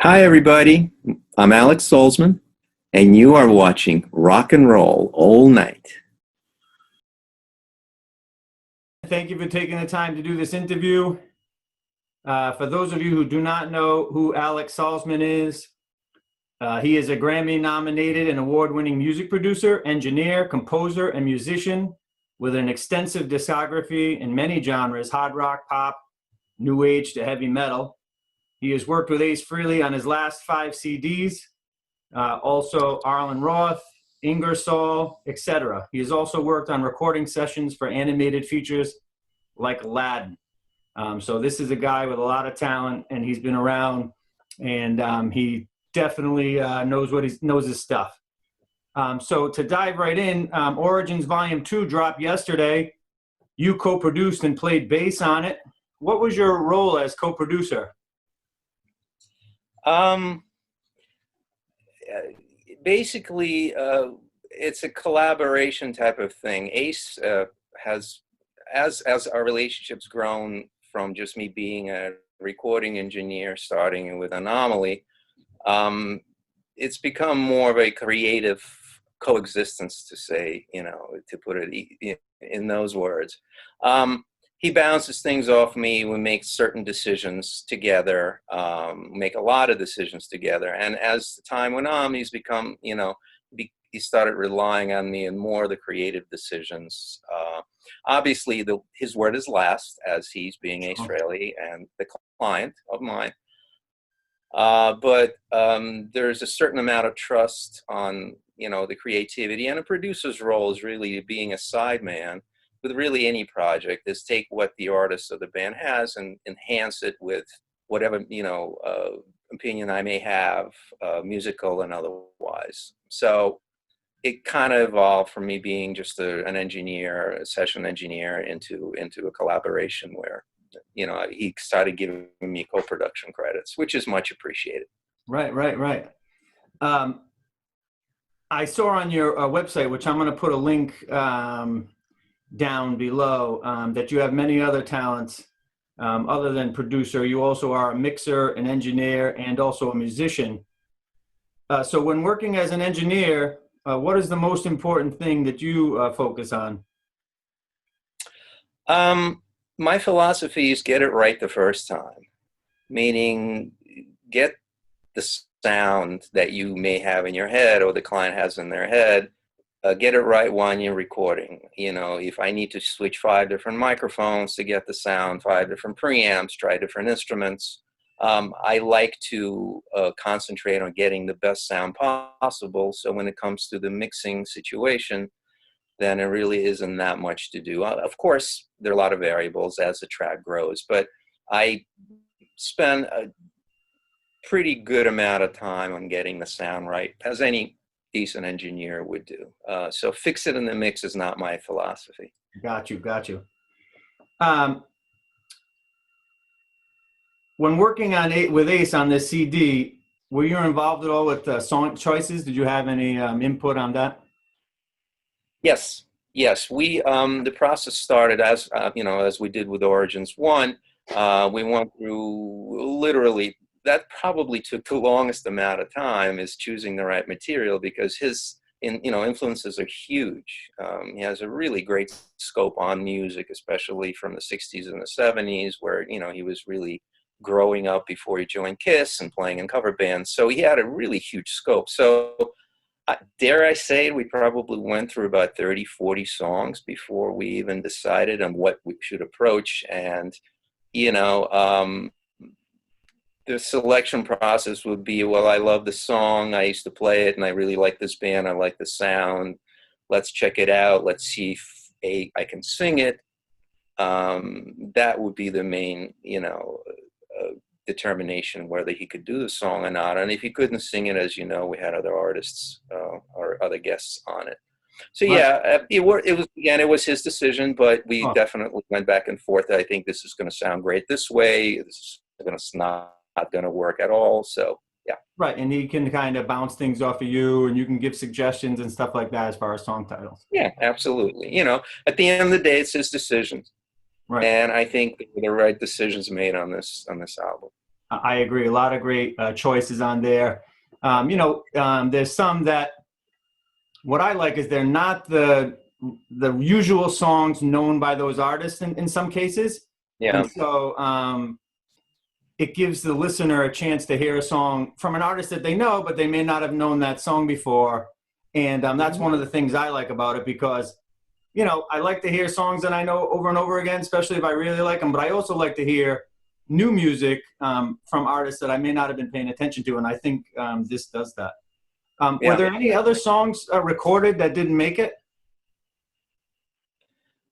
Hi, everybody. I'm Alex Salzman, and you are watching Rock and Roll All Night. Thank you for taking the time to do this interview. For those of you who do not know who Alex Salzman is, he is a Grammy nominated and award-winning music producer, engineer, composer, and musician with an extensive discography in many genres: hard rock, pop, new age to heavy metal. He has worked with Ace Frehley on his last 5 CDs, also Arlen Roth, Ingersoll, etc. He has also worked on recording sessions for animated features like Aladdin. So this is a guy with a lot of talent, and he's been around, and he definitely knows his stuff. So to dive right in, Origins Volume 2 dropped yesterday. You co-produced and played bass on it. What was your role as co-producer? Um, Basically, it's a collaboration type of thing. Ace has, as our relationship's grown from just me being a recording engineer, starting with Anomaly, it's become more of a creative coexistence, to say, to put it in those words. He bounces things off me. We make certain decisions together, make a lot of decisions together. And as the time went on, he's become, he started relying on me in more of the creative decisions. Obviously, his word is last, as he's being Ace Frehley and the client of mine. But there's a certain amount of trust on, the creativity, and a producer's role is really being a sideman with really any project, is take what the artist or the band has and enhance it with whatever, opinion I may have, musical and otherwise. So it kind of evolved from me being just an engineer, a session engineer, into a collaboration where, he started giving me co-production credits, which is much appreciated. Right. I saw on your website, which I'm going to put a link down below, that you have many other talents other than producer. You also are a mixer, an engineer, and also a musician. So when working as an engineer, what is the most important thing that you focus on? My philosophy is get it right the first time, meaning get the sound that you may have in your head or the client has in their head. Get it right when you're recording. If I need to switch 5 different microphones to get the sound, 5 different preamps, try different instruments, I like to concentrate on getting the best sound possible. So when it comes to the mixing situation, then it really isn't that much to do. Of course, there are a lot of variables as the track grows, but I spend a pretty good amount of time on getting the sound right, as any decent engineer would do. So fix it in the mix is not my philosophy. Got you. When working on with Ace on this CD, were you involved at all with song choices? Did you have any input on that? Yes. We the process started as as we did with Origins 1. We went through literally. That probably took the longest amount of time, is choosing the right material, because his influences are huge. He has a really great scope on music, especially from the 60s and the 70s, where he was really growing up before he joined Kiss and playing in cover bands. So he had a really huge scope. So dare I say, we probably went through about 30, 40 songs before we even decided on what we should approach. And the selection process would be, well, I love the song, I used to play it, and I really like this band, I like the sound, let's check it out, let's see if I can sing it. That would be the main, determination whether he could do the song or not. And if he couldn't sing it, as you know, we had other artists or other guests on it. So yeah, it was his decision, but we definitely went back and forth. I think this is going to sound great this way, this is going to not going to work at all. So yeah. Right, and he can kind of bounce things off of you, and you can give suggestions and stuff like that as far as song titles. Yeah, absolutely. At the end of the day, it's his decision. Right. And I think the right decisions made on this album. I agree. A lot of great choices on there. There's some that what I like is they're not the usual songs known by those artists in some cases. Yeah. And so it gives the listener a chance to hear a song from an artist that they know, but they may not have known that song before. And that's one of the things I like about it because, I like to hear songs that I know over and over again, especially if I really like them. But I also like to hear new music from artists that I may not have been paying attention to. And I think this does that. Were there any other songs recorded that didn't make it?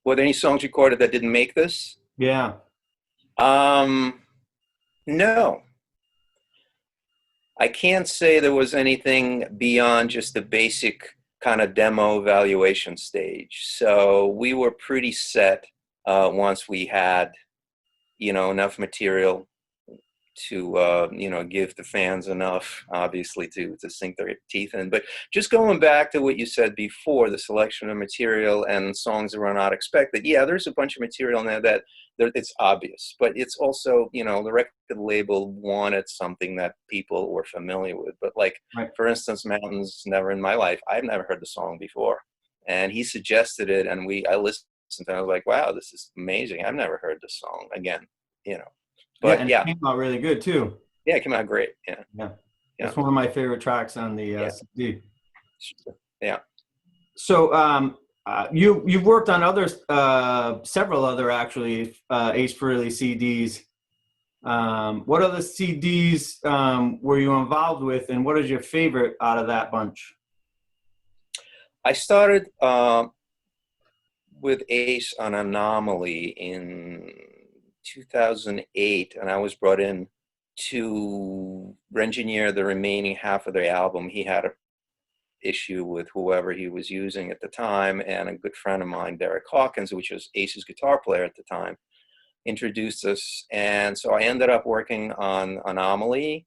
Were there any songs recorded that didn't make this? Yeah. No. I can't say there was anything beyond just the basic kind of demo evaluation stage. So we were pretty set once we had, enough material to, give the fans enough, obviously, to sink their teeth in. But just going back to what you said before, the selection of material and songs that were not expected. Yeah, there's a bunch of material in there that it's obvious, but it's also, the record label wanted something that people were familiar with. But like, for instance, Mountains, never in my life, I've never heard the song before. And he suggested it, and I listened and I was like, wow, this is amazing. I've never heard this song again, But and it came out really good too. Yeah, it came out great. Yeah. It's one of my favorite tracks on the CD. Yeah. So you've worked on several other actually Ace Frehley CDs. What other CDs were you involved with, and what is your favorite out of that bunch? I started with Ace on Anomaly in 2008, and I was brought in to engineer the remaining half of the album. He had an issue with whoever he was using at the time, and a good friend of mine, Derek Hawkins, which was Ace's guitar player at the time, introduced us. And so I ended up working on Anomaly.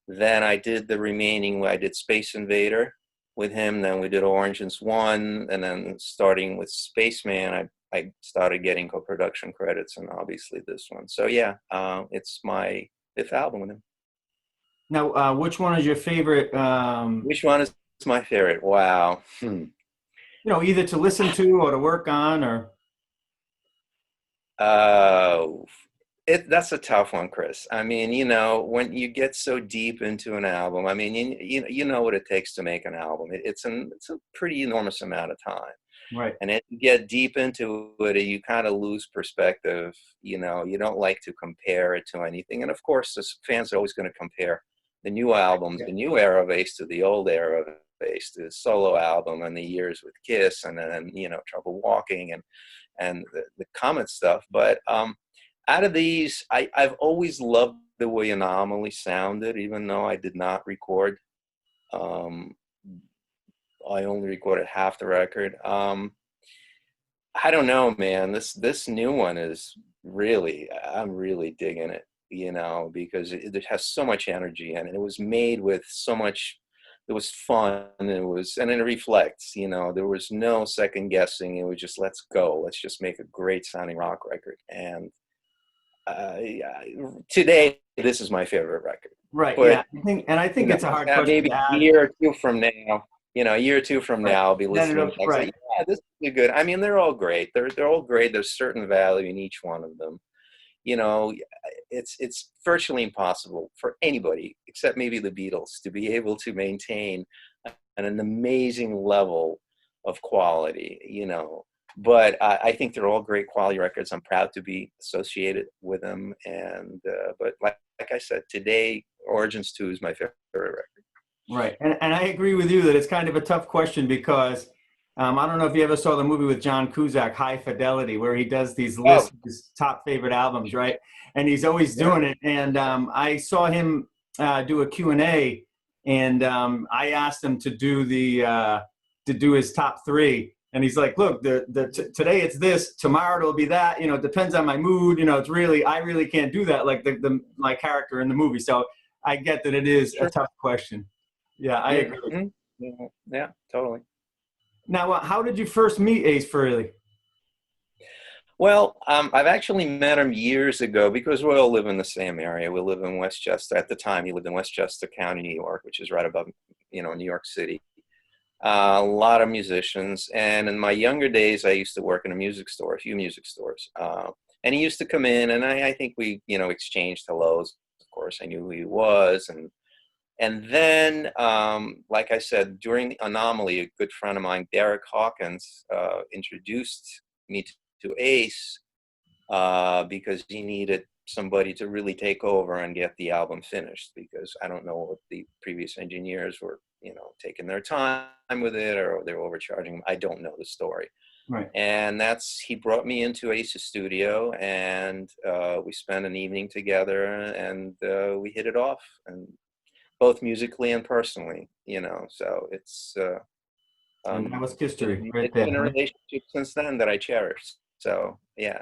Then I did the remaining, I did Space Invader with him, then we did Origins 1, and then starting with Spaceman, I started getting co-production credits, and obviously this one. So yeah, it's my 5th album with him. Now, which one is your favorite? Which one is my favorite? Wow. Either to listen to or to work on, or. That's a tough one, Chris. I mean, when you get so deep into an album, I mean, you know what it takes to make an album. It's a pretty enormous amount of time. Right. And if you get deep into it, you kind of lose perspective. You don't like to compare it to anything. And of course, the fans are always going to compare the new albums, the new era of Ace to the old era of Ace, to the solo album and the years with Kiss, and then, Trouble Walking and the Comet stuff. But out of these, I've always loved the way Anomaly sounded, even though I did not record. I only recorded half the record. I don't know, man. This new one is I'm really digging it, because it has so much energy in it. It was made with so much. It was fun. And it reflects. There was no second guessing. It was just, let's go. Let's just make a great sounding rock record. And today, this is my favorite record. Right. But, I think it's a hard question. Maybe a year or two from now. A year or two from now, I'll be listening. Right. Yeah, this is good. I mean, they're all great. They're all great. There's certain value in each one of them. It's virtually impossible for anybody, except maybe the Beatles, to be able to maintain an amazing level of quality. But I think they're all great quality records. I'm proud to be associated with them. And but like I said, today, Origins 2 is my favorite record. Right. And I agree with you that it's kind of a tough question because I don't know if you ever saw the movie with John Cusack, High Fidelity, where he does these lists of his top favorite albums, right? And he's always doing it. And I saw him do a Q&A, and I asked him to do his top 3. And he's like, look, today it's this, tomorrow it'll be that, it depends on my mood. It's I really can't do that like my character in the movie. So I get that it is a tough question. Yeah, I agree. Mm-hmm. Yeah, totally. Now, how did you first meet Ace Frehley? Well, I've actually met him years ago because we all live in the same area. We live in Westchester. At the time, he lived in Westchester County, New York, which is right above, New York City. A lot of musicians. And in my younger days, I used to work in a music store, a few music stores. And he used to come in, and I think we, exchanged hellos. Of course, I knew who he was. And then, like I said, during the Anomaly, a good friend of mine, Derek Hawkins, introduced me to Ace because he needed somebody to really take over and get the album finished, because I don't know what the previous engineers were, taking their time with it, or they were overcharging. I don't know the story. Right. And he brought me into Ace's studio, and we spent an evening together, and we hit it off, and both musically and personally, so it's, And that was history right it's there, been a right? relationship since then that I cherish. So, yeah.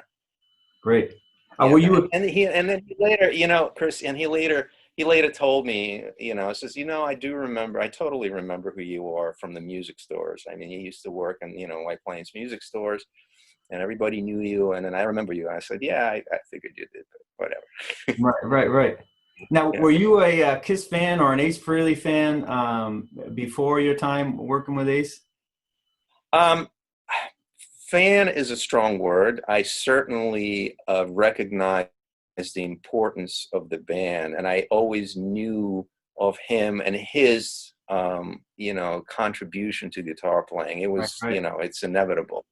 Great. Yeah, Were you, and then he later, Chris, and he later told me, says, I do remember, I totally remember who you are from the music stores. I mean, you used to work in, White Plains music stores, and everybody knew you. And then I remember you. I said, yeah, I figured you did, but whatever. right. Now, Yeah. were you a Kiss fan or an Ace Frehley fan before your time working with Ace? Um, Fan is a strong word. I certainly recognize the importance of the band, and I always knew of him and his, contribution to guitar playing. It was, Right. it's inevitable,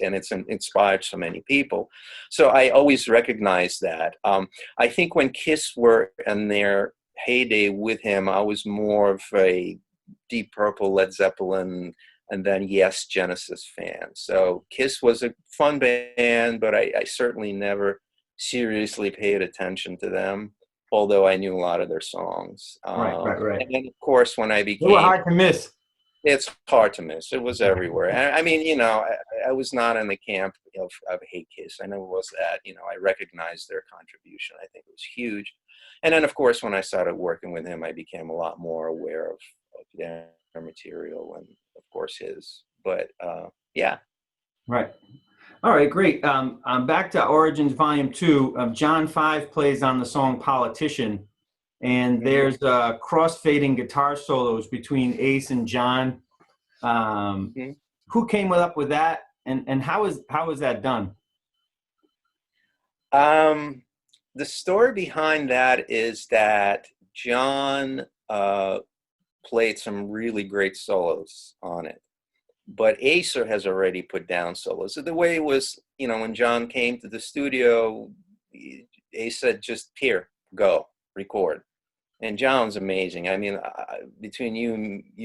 and it's inspired so many people. So I always recognized that. I think when Kiss were in their heyday with him, I was more of a Deep Purple, Led Zeppelin, and then Yes, Genesis fan. So Kiss was a fun band, but I certainly never seriously paid attention to them, although I knew a lot of their songs. Right. And then, of course, when I They were became, hard to miss. it's hard to miss. It was everywhere. I mean, I was not in the camp of hate Kiss. I never was that. I recognized their contribution. I think it was huge. And then, of course, when I started working with him, I became a lot more aware of their material, and of course his. But yeah. Right. All right, great. I'm back to Origins Volume 2. John 5 plays on the song Politician, and there's cross-fading guitar solos between Ace and John. Mhm. Who came up with that, and how is that done? The story behind that is that John played some really great solos on it, but Acer has already put down solos. So the way it was, when John came to the studio, Ace said, just here, go, record. And John's amazing. I mean, between you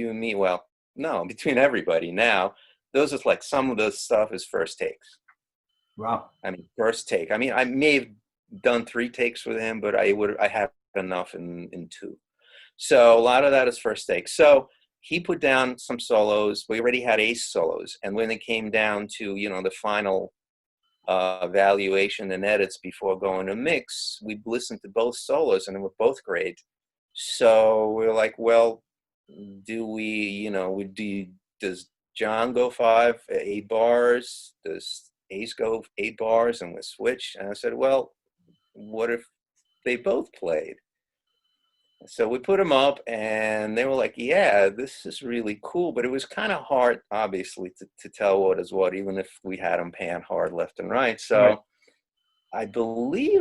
and me, well, no, between everybody now, those are like some of the stuff is first takes. Wow. I mean, first take. I mean, I may have done 3 takes with him, but I have enough in 2. So a lot of that is first take. So he put down some solos. We already had Ace solos, and when it came down to the final evaluation and edits before going to mix, we listened to both solos, and they were both great. So we're like, well, does John go 8 bars? Does Ace go 8 bars, and we switch? And I said, well, what if they both played? So we put them up, and they were like, yeah, this is really cool. But it was kind of hard, obviously, to tell what is what, even if we had them pan hard left and right. So Right. I believe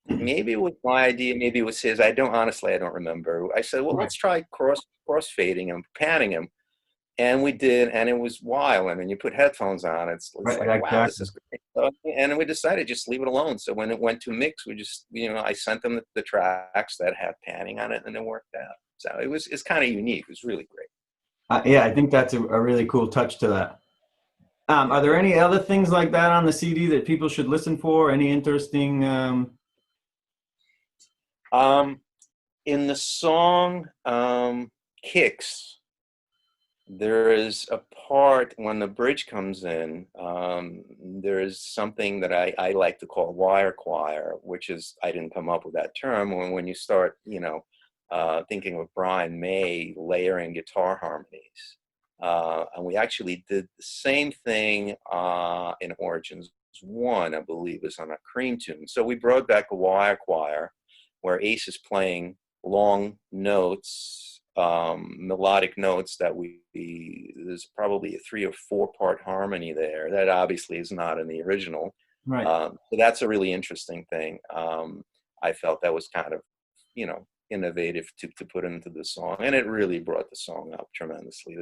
maybe it was my idea, maybe it was his. I don't remember. I said, well, Right. let's try crossfading him, panning him. And we did, and it was wild. I mean, you put headphones on, it's Right. like, wow, this Exactly. is great. So, and we decided just leave it alone. So when it went to mix, we just, I sent them the tracks that had panning on it, and it worked out. So it's kind of unique. It was really great. Yeah, I think that's a really cool touch to that. Are Yeah. there any other things like that on the CD that people should listen for? Any interesting? In the song Kicks, there is a part when the bridge comes in, there is something that I like to call wire choir, which is, I didn't come up with that term, when you start, thinking of Brian May layering guitar harmonies. And we actually did the same thing in Origins one, I believe, is on a Cream tune. So we brought back a wire choir where Ace is playing long notes, melodic notes that there's probably a 3 or 4 part harmony there. That obviously is not in the original. Right. So that's a really interesting thing. I felt that was kind of, innovative to put into the song, and it really brought the song up tremendously.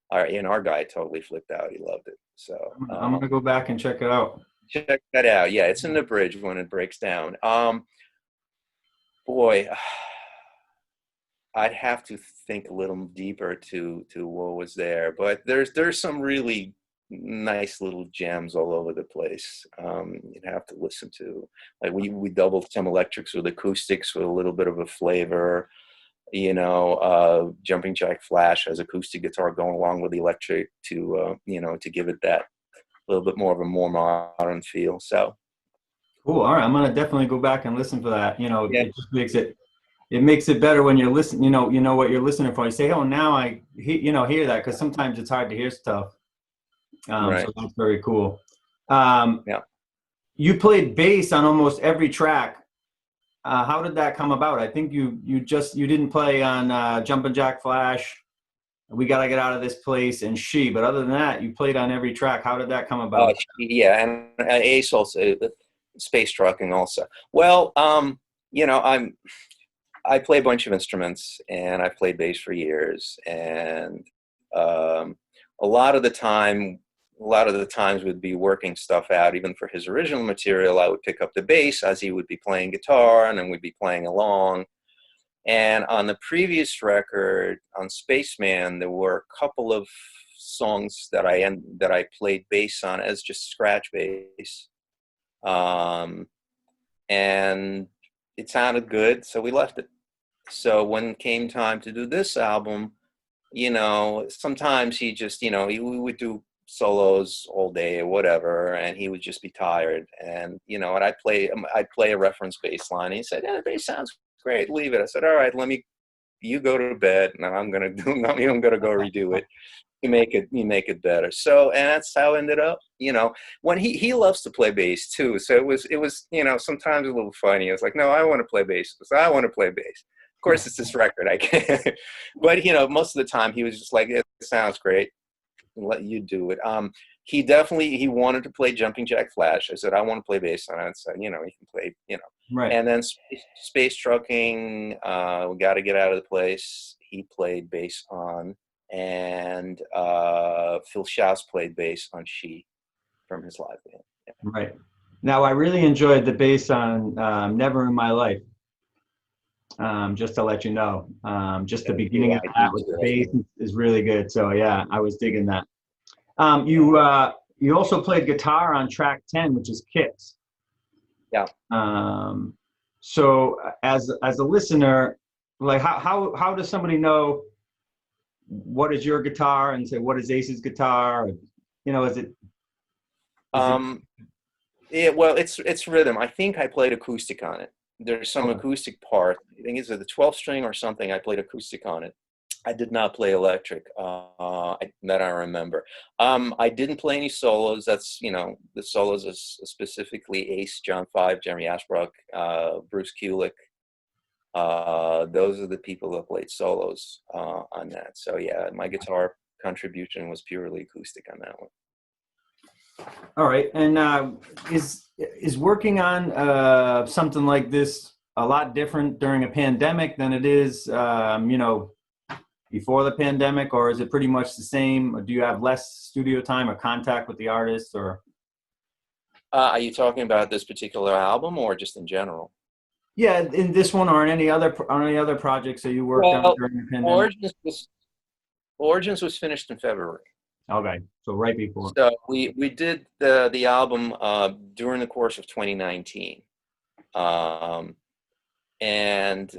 Our guy totally flipped out. He loved it. So I'm gonna go back and check it out. check that out. Yeah, it's in the bridge when it breaks down. Boy, I'd have to think a little deeper to what was there, but there's some really nice little gems all over the place. You'd have to listen to, like we doubled some electrics with acoustics with a little bit of a flavor. Jumping Jack Flash has acoustic guitar going along with the electric to give it that little bit more of a more modern feel. So Cool. All right, I'm gonna definitely go back and listen for that. yeah. It just makes it better when you're listening. You know what you're listening for. You say, "Oh, now I hear that," because sometimes it's hard to hear stuff. Right. So that's very cool. Yeah. You played bass on almost every track. How did that come about? I think you didn't play on Jumpin' Jack Flash, We Gotta Get Out of This Place, and She, but other than that, you played on every track. How did that come about? Yeah, and Ace also, Space Trucking also. Well, I play a bunch of instruments, and I've played bass for years, and a lot of the times we'd be working stuff out. Even for his original material, I would pick up the bass as he would be playing guitar, and then we'd be playing along. And on the previous record, on Spaceman, there were a couple of songs that I played bass on as just scratch bass, and it sounded good, so we left it. So when it came time to do this album, sometimes he just, we would do solos all day or whatever, and he would just be tired. And, and I'd play a reference bass line. And he said, "Yeah, the bass sounds great, leave it." I said, "All right, you go to bed, and I'm going to go redo it. You make it better." So, and that's how it ended up. When he loves to play bass too. So it was sometimes a little funny. I was like, "No, I want to play bass. I want to play bass." Of course, it's this record. I can't. But most of the time he was just like, "It sounds great. Let you do it." He wanted to play Jumping Jack Flash. I said, "I want to play bass on it." So he can play. Right. And then Space Trucking, We Gotta Get Out of the Place, he played bass on, and Phil Schaus played bass on She from his live band. Yeah. Right. Now, I really enjoyed the bass on Never in My Life. Just to let you know, just the beginning of that with the bass is really good. So yeah, I was digging that. You also played guitar on track 10, which is Kicks. Yeah. So as a listener, like how does somebody know what is your guitar and say what is Ace's guitar? Is it? Yeah. Well, it's rhythm. I think I played acoustic on it. There's some acoustic part. I think it's the 12th string or something. I played acoustic on it. I did not play electric, that I remember. I didn't play any solos. That's, the solos is specifically Ace, John Five, Jeremy Ashbrook, Bruce Kulick. Those are the people that played solos on that. So yeah, my guitar contribution was purely acoustic on that one. All right. And is working on something like this a lot different during a pandemic than it is, before the pandemic, or is it pretty much the same? Or do you have less studio time or contact with the artist, or? Are you talking about this particular album or just in general? Yeah, in this one or in any other projects that you worked on during the pandemic? Origins was finished in February. Okay, so right before. So we did the album during the course of 2019. And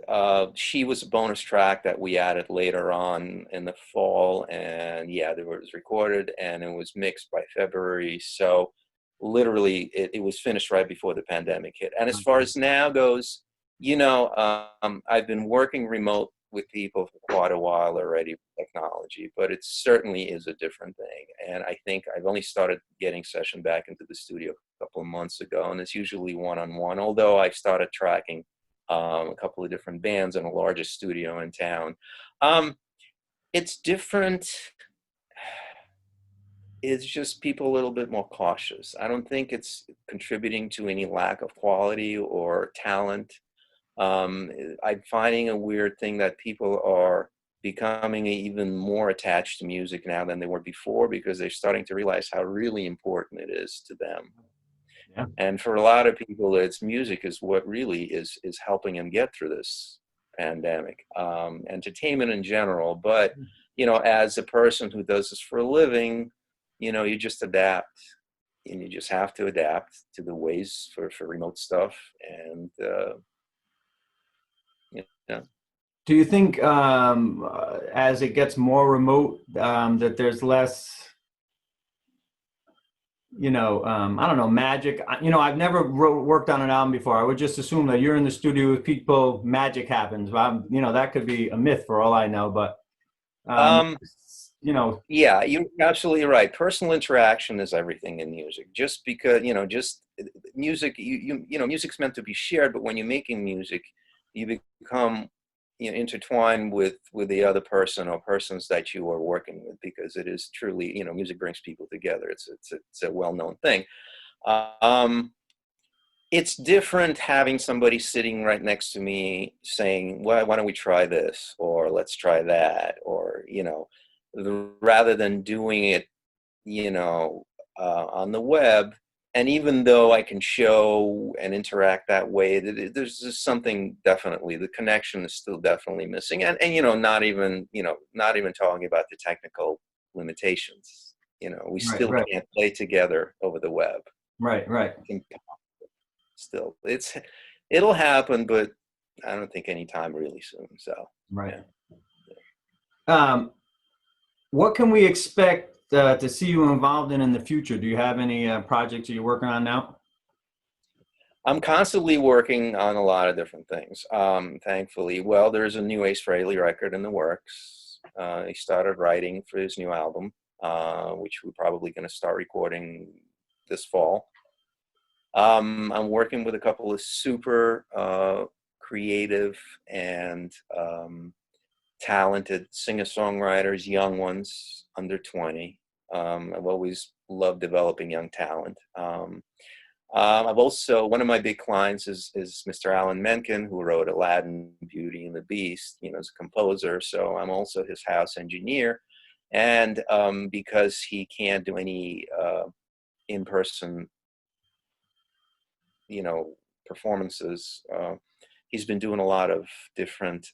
She was a bonus track that we added later on in the fall, and yeah, it was recorded and it was mixed by February. So literally it was finished right before the pandemic hit. And as far as now goes, I've been working remote with people for quite a while already with technology, but it certainly is a different thing. And I think I've only started getting session back into the studio a couple of months ago, and it's usually one-on-one, although I've started tracking a couple of different bands in a larger studio in town. It's different. It's just people a little bit more cautious. I don't think it's contributing to any lack of quality or talent. I'm finding a weird thing that people are becoming even more attached to music now than they were before, because they're starting to realize how really important it is to them. Yeah. And for a lot of people, it's music is what really is helping them get through this pandemic. Entertainment in general, but you know, as a person who does this for a living, you know, you just adapt, and you just have to adapt to the ways for remote stuff. And yeah. Do you think as it gets more remote that there's less, you know, I don't know, magic? You know, I've never worked on an album before. I would just assume that you're in the studio with people, magic happens. You know, that could be a myth for all I know, but you know. Yeah, you're absolutely right. Personal interaction is everything in music. Just because, you know, just music, you know, music's meant to be shared, but when you're making music, you become, you know, intertwined with the other person or persons that you are working with, because it is truly, you know, music brings people together. It's a well-known thing. It's different having somebody sitting right next to me saying, well, why don't we try this, or let's try that, or, you know, rather than doing it, you know, on the web. And even though I can show and interact that way, there's just something, definitely, the connection is still definitely missing. And you know, not even talking about the technical limitations. You know, we still can't play together over the web. Right. Still, it'll happen, but I don't think anytime really soon. So right. Yeah. What can we expect to see you involved in the future? Do you have any projects that you're working on now? I'm constantly working on a lot of different things. Thankfully, well, there's a new Ace Frehley record in the works. He started writing for his new album, which we're probably going to start recording this fall. I'm working with a couple of super creative and talented singer-songwriters, young ones, under 20. I've always loved developing young talent. I've also, one of my big clients is Mr. Alan Menken, who wrote Aladdin, Beauty and the Beast, you know, as a composer. So I'm also his house engineer. And because he can't do any in-person, you know, performances, he's been doing a lot of different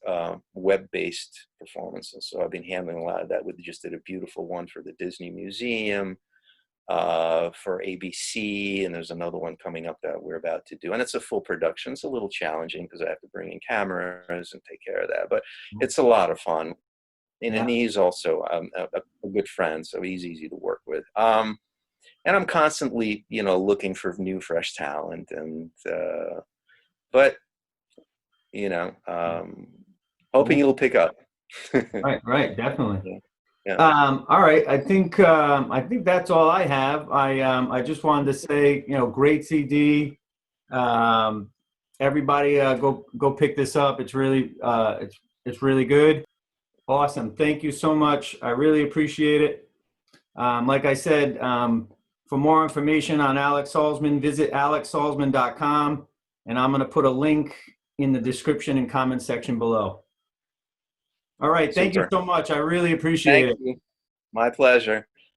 web-based performances. So I've been handling a lot of that. We just did a beautiful one for the Disney Museum, for ABC, and there's another one coming up that we're about to do. And it's a full production. It's a little challenging because I have to bring in cameras and take care of that, but it's a lot of fun. And he's also a good friend, so he's easy to work with. And I'm constantly, you know, looking for new, fresh talent, and but you know, hoping it'll pick up. Right, definitely. Yeah. All right, I think that's all I have. I just wanted to say, you know, great CD. Everybody, go pick this up. It's really it's really good. Awesome. Thank you so much. I really appreciate it. Like I said, for more information on Alex Salzman, visit alexsalzman.com, and I'm going to put a link in the description and comment section below. All right. Thank you so much. I really appreciate it. Thank you. My pleasure.